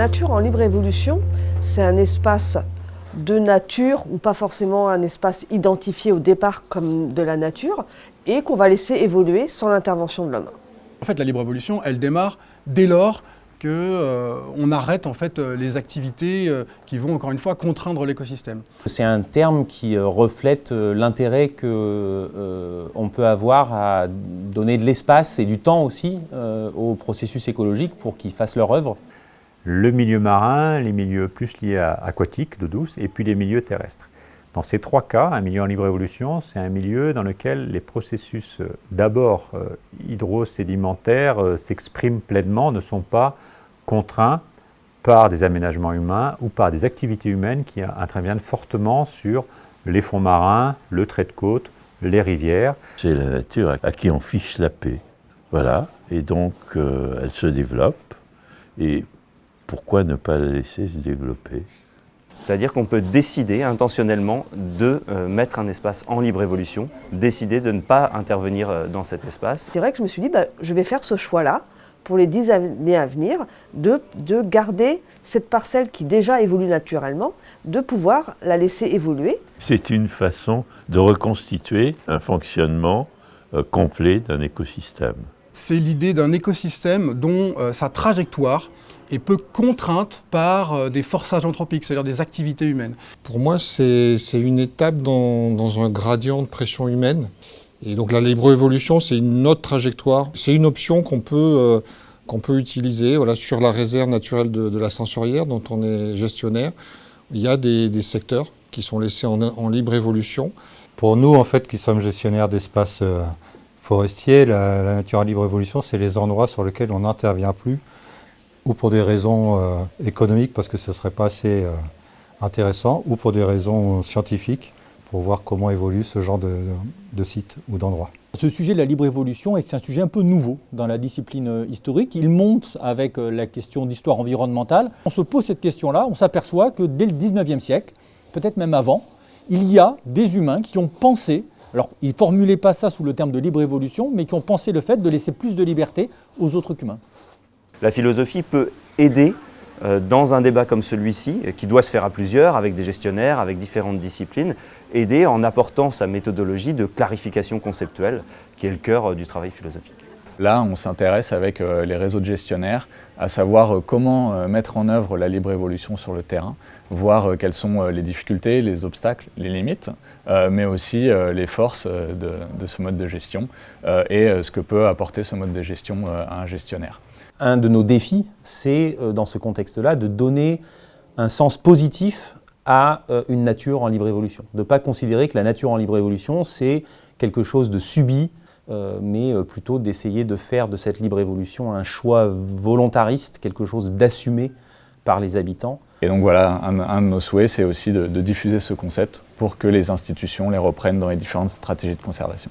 nature en libre évolution, c'est un espace de nature ou pas forcément un espace identifié au départ comme de la nature et qu'on va laisser évoluer sans l'intervention de l'homme. En fait, la libre évolution, elle démarre dès lors qu'on arrête en fait, les activités qui vont encore une fois contraindre l'écosystème. C'est un terme qui reflète l'intérêt qu'on peut avoir à donner de l'espace et du temps aussi aux processus écologiques pour qu'ils fassent leur œuvre. Le milieu marin, les milieux plus liés à aquatiques, d'eau douce, et puis les milieux terrestres. Dans ces trois cas, un milieu en libre évolution, c'est un milieu dans lequel les processus d'abord hydrosédimentaires s'expriment pleinement, ne sont pas contraints par des aménagements humains ou par des activités humaines qui interviennent fortement sur les fonds marins, le trait de côte, les rivières. C'est la nature à qui on fiche la paix. Voilà, et donc elle se développe, et pourquoi ne pas la laisser se développer ? C'est-à-dire qu'on peut décider intentionnellement de mettre un espace en libre évolution, décider de ne pas intervenir dans cet espace. C'est vrai que je me suis dit, je vais faire ce choix-là pour les 10 années à venir, de garder cette parcelle qui déjà évolue naturellement, de pouvoir la laisser évoluer. C'est une façon de reconstituer un fonctionnement complet d'un écosystème. C'est l'idée d'un écosystème dont sa trajectoire est peu contrainte par des forçages anthropiques, c'est-à-dire des activités humaines. Pour moi, c'est une étape dans un gradient de pression humaine. Et donc la libre évolution, c'est une autre trajectoire. C'est une option qu'on peut utiliser sur la réserve naturelle de la Censurière, dont on est gestionnaire. Il y a des secteurs qui sont laissés en libre évolution. Pour nous, en fait, qui sommes gestionnaires d'espaces forestiers, la nature en libre évolution, c'est les endroits sur lesquels on n'intervient plus, ou pour des raisons économiques, parce que ce ne serait pas assez intéressant, ou pour des raisons scientifiques, pour voir comment évolue ce genre de site ou d'endroit. Ce sujet de la libre évolution est un sujet un peu nouveau dans la discipline historique. Il monte avec la question d'histoire environnementale. On se pose cette question-là, on s'aperçoit que dès le 19e siècle, peut-être même avant, il y a des humains qui ont pensé, alors ils ne formulaient pas ça sous le terme de libre évolution, mais qui ont pensé le fait de laisser plus de liberté aux autres qu'humains. La philosophie peut aider dans un débat comme celui-ci, qui doit se faire à plusieurs, avec des gestionnaires, avec différentes disciplines, aider en apportant sa méthodologie de clarification conceptuelle, qui est le cœur du travail philosophique. Là, on s'intéresse avec les réseaux de gestionnaires à savoir comment mettre en œuvre la libre évolution sur le terrain, voir quelles sont les difficultés, les obstacles, les limites, mais aussi les forces de ce mode de gestion et ce que peut apporter ce mode de gestion à un gestionnaire. Un de nos défis, c'est dans ce contexte-là de donner un sens positif à une nature en libre évolution. De ne pas considérer que la nature en libre évolution, c'est quelque chose de subi, mais plutôt d'essayer de faire de cette libre évolution un choix volontariste, quelque chose d'assumé par les habitants. Et donc voilà, un de nos souhaits, c'est aussi de diffuser ce concept pour que les institutions les reprennent dans les différentes stratégies de conservation.